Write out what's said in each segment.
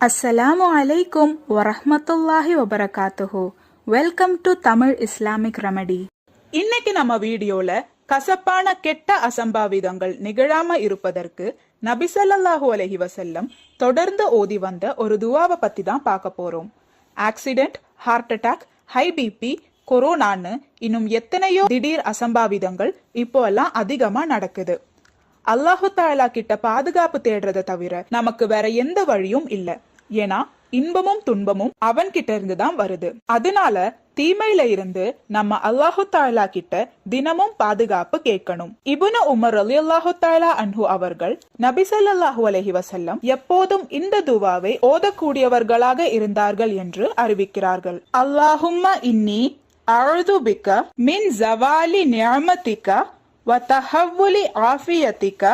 அஸ்ஸலாமு அலைக்கும் வரஹ்மத்துல்லாஹி வபரகாத்துஹு. Welcome to Tamil Islamic remedy. இன்னைக்கு நம்ம வீடியோல கசப்பான கெட்ட அசம்பாவிதங்கள் நிகழாம இருப்பதற்கு நபி ஸல்லல்லாஹு அலைஹி வஸல்லம் தொடர்ந்து ஓதி வந்த ஒரு துவாவை பத்தி தான் பார்க்க போறோம். Accident, heart attack, high BP, கொரோனான்னு இன்னும் எத்தனையோ திடீர் அசம்பாவிதங்கள் இப்போ எல்லாம் அதிகமா நடக்குது. அல்லாஹு தஆலா கிட்ட பாதுகாப்பு தேடுறதை தவிர நமக்கு வேற எந்த வழியும் இல்ல. ஏன்னா இன்பமும் துன்பமும் அவன் கிட்ட இருந்து தான் வருது. அதனால தீமையில இருந்து நம்ம அல்லாஹு தஆலா கிட்ட தினமும் பாதுகாப்பு கேட்கணும். இப்னு உமர் ரலியல்லாஹு தஆலா அன்ஹு அவர்கள் நபி ஸல்லல்லாஹு அலைஹி வஸல்லம் எப்போதும் இந்த துவாவை ஓதக்கூடியவர்களாக இருந்தார்கள் என்று அறிவிக்கிறார்கள். அல்லாஹும்ம இன்னி அஊது பிக்க மின் ஸவாலி நிஅமதிக வதஹவ்வுலி ஆஃபியதிக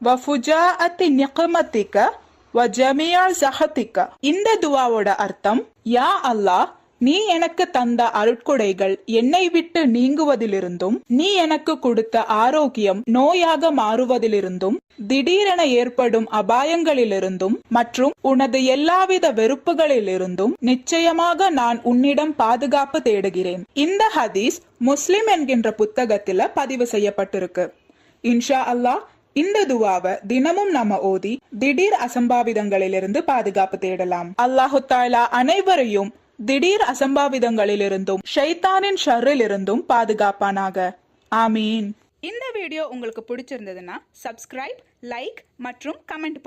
வஃபுஜாஅத்தி நிக்மதிக வஜமீஅ ஸஹதிக. இந்த துவாவோட அர்த்தம், யா அல்லாஹ், நீ எனக்கு தந்த அருட்கொடைகள் என்னை விட்டு நீங்குவதிலிருந்தும், நீ எனக்கு கொடுத்த ஆரோக்கியம் நோயாக மாறுவதிலிருந்தும், திடீரென ஏற்படும் அபாயங்களிலிருந்தும் மற்றும் உனது எல்லாவித வெறுப்புகளிலிருந்தும் நிச்சயமாக நான் உன்னிடம் பாதுகாப்பு தேடுகிறேன். இந்த ஹதீஸ் முஸ்லிம் என்கின்ற புத்தகத்துல பதிவு செய்யப்பட்டிருக்கு. இன்ஷா அல்லாஹ் இந்த துவாவை தினமும் நம்ம ஓதி திடீர் அசம்பாவிதங்களிலிருந்து பாதுகாப்பு தேடலாம். அல்லாஹு தஆலா அனைவரையும் திடீர் அசம்பாவிதங்களிலிருந்தும் ஷைத்தானின் ஷர்ரிலிருந்தும் பாதுகாப்பானாக. ஆமீன். இந்த வீடியோ உங்களுக்கு பிடிச்சிருந்ததுன்னா சப்ஸ்கிரைப், லைக் மற்றும் கமெண்ட்